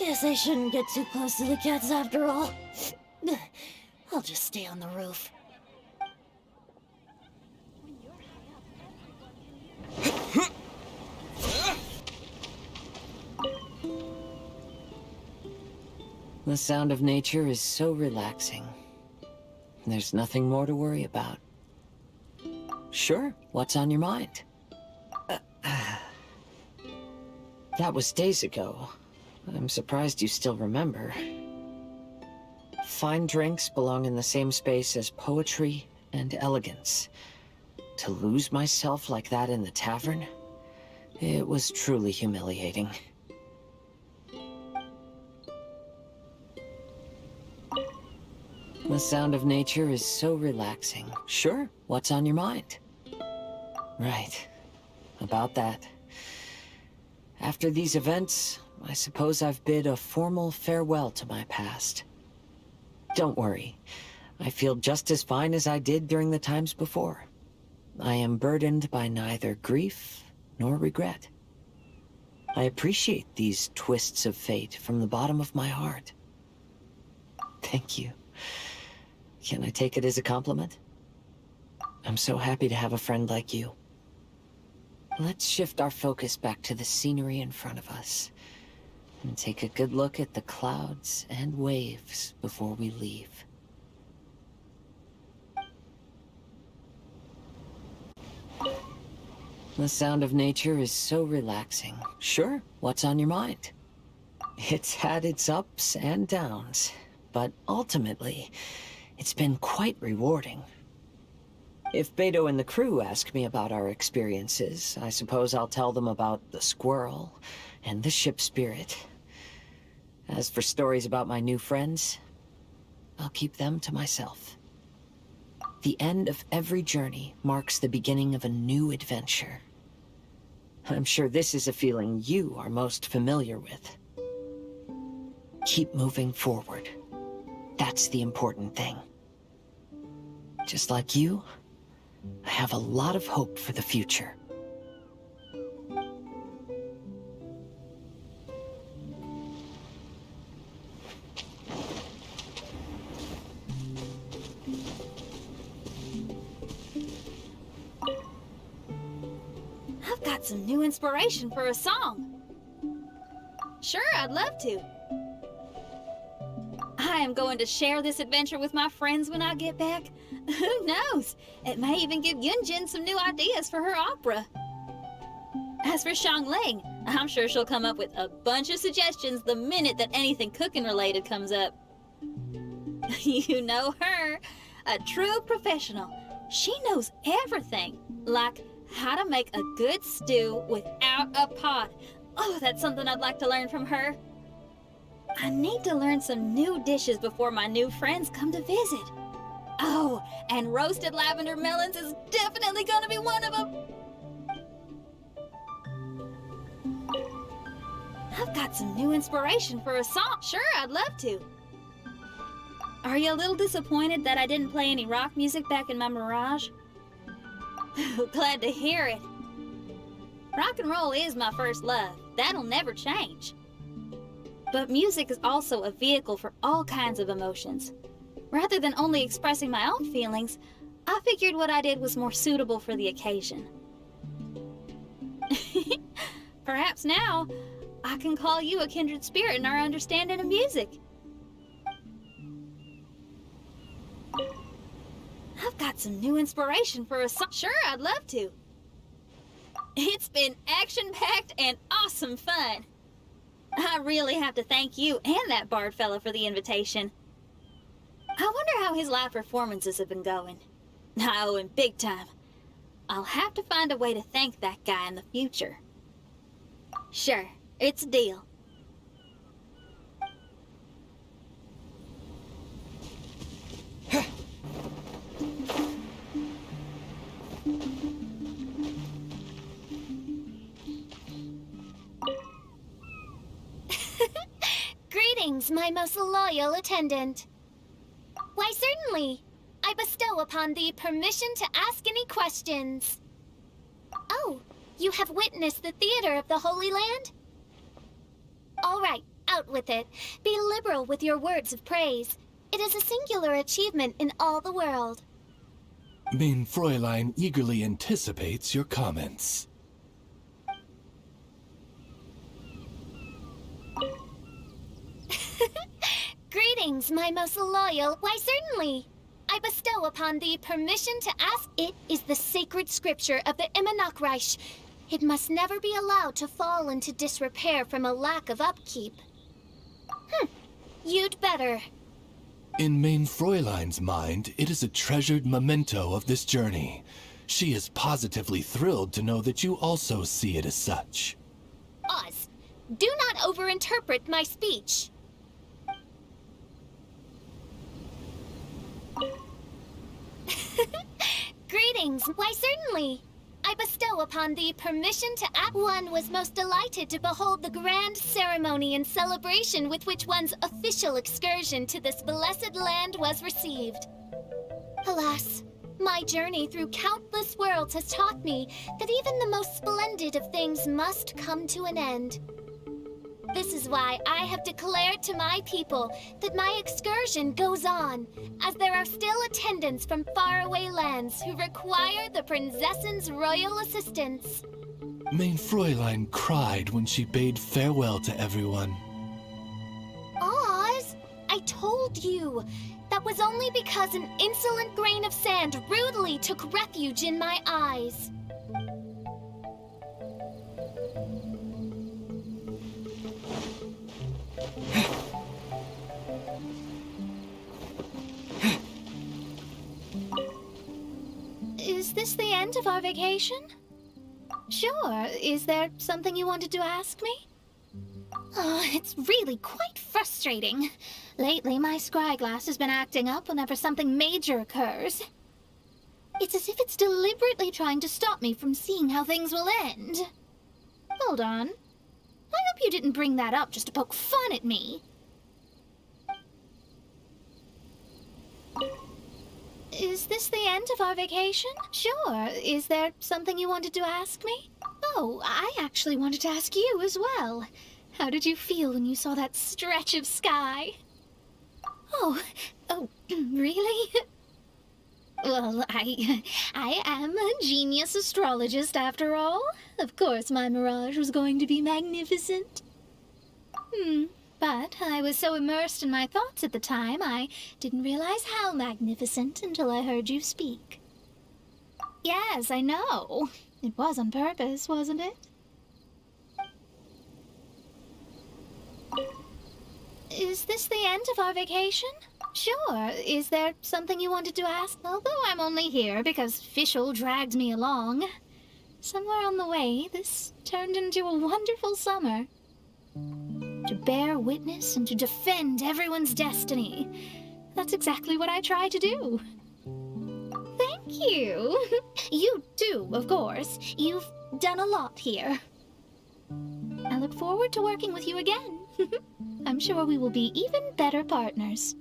Guess I shouldn't get too close to the cats after all. I'll just stay on the roof. The sound of nature is so relaxing. There's nothing more to worry about. Sure, what's on your mind? That was days ago. I'm surprised you still remember. Fine drinks belong in the same space as poetry and elegance. To lose myself like that in the tavern, it was truly humiliating. The sound of nature is so relaxing. Sure, what's on your mind? Right, about that. After these events, I suppose I've bid a formal farewell to my past. Don't worry, I feel just as fine as I did during the times before. I am burdened by neither grief nor regret. I appreciate these twists of fate from the bottom of my heart. Thank you. Can I take it as a compliment? I'm so happy to have a friend like you. Let's shift our focus back to the scenery in front of us and take a good look at the clouds and waves before we leave. The sound of nature is so relaxing. Sure, what's on your mind? It's had its ups and downs, but ultimately, it's been quite rewarding. If Beto and the crew ask me about our experiences, I suppose I'll tell them about the squirrel and the ship spirit. As for stories about my new friends, I'll keep them to myself. The end of every journey marks the beginning of a new adventure. I'm sure this is a feeling you are most familiar with. Keep moving forward. That's the important thing. Just like you, I have a lot of hope for the future. I've got some new inspiration for a song. Sure, I'd love to. I am going to share this adventure with my friends when I get back. Who knows? It may even give Yunjin some new ideas for her opera. As for Xiangling, I'm sure she'll come up with a bunch of suggestions the minute that anything cooking related comes up. You know her, a true professional. She knows everything, like how to make a good stew without a pot. Oh, that's something I'd like to learn from her. I need to learn some new dishes before my new friends come to visit. Oh, and roasted lavender melons is definitely gonna be one of them. I've got some new inspiration for a song. Sure, I'd love to. Are you a little disappointed that I didn't play any rock music back in my Mirage? Glad to hear it. Rock and roll is my first love. That'll never change. But music is also a vehicle for all kinds of emotions. Rather than only expressing my own feelings, I figured what I did was more suitable for the occasion. Perhaps now, I can call you a kindred spirit in our understanding of music. I've got some new inspiration for a song. Sure, I'd love to. It's been action-packed and awesome fun. I really have to thank you and that bard fellow for the invitation. I wonder how his live performances have been going. I owe him big time. I'll have to find a way to thank that guy in the future. Sure, it's a deal. Greetings, my most loyal attendant. Why, certainly. I bestow upon thee permission to ask any questions. Oh, you have witnessed the theater of the Holy Land? All right, out with it. Be liberal with your words of praise. It is a singular achievement in all the world. Mein Fräulein eagerly anticipates your comments. Greetings, my most loyal. Why, certainly. I bestow upon thee permission to ask. It is the sacred scripture of the Immanokreich. It must never be allowed to fall into disrepair from a lack of upkeep. You'd better. In Mein Fräulein's mind, it is a treasured memento of this journey. She is positively thrilled to know that you also see it as such. Oz, do not overinterpret my speech. Greetings. Why, certainly. I bestow upon thee permission to act. One was most delighted to behold the grand ceremony and celebration with which one's official excursion to this blessed land was received. Alas, my journey through countless worlds has taught me that even the most splendid of things must come to an end. This is why I have declared to my people that my excursion goes on, as there are still attendants from faraway lands who require the Princess's royal assistance. Mein Fräulein cried when she bade farewell to everyone. Oz, I told you. That was only because an insolent grain of sand rudely took refuge in my eyes. Is this the end of our vacation? Sure. Is there something you wanted to ask me? Oh, it's really quite frustrating. Lately, my scryglass has been acting up whenever something major occurs. It's as if it's deliberately trying to stop me from seeing how things will end. Hold on. I hope you didn't bring that up just to poke fun at me. Is this the end of our vacation? Sure. Is there something you wanted to ask me? Oh, I actually wanted to ask you as well. How did you feel when you saw that stretch of sky? Oh, really? Well, I am a genius astrologist after all. Of course my mirage was going to be magnificent. But I was so immersed in my thoughts at the time, I didn't realize how magnificent until I heard you speak. Yes, I know. It was on purpose, wasn't it? Is this the end of our vacation? Sure. Is there something you wanted to ask? Although I'm only here because Fischl dragged me along. Somewhere on the way, this turned into a wonderful summer. To bear witness and to defend everyone's destiny. That's exactly what I try to do. Thank you. You too, of course. You've done a lot here. I look forward to working with you again. I'm sure we will be even better partners.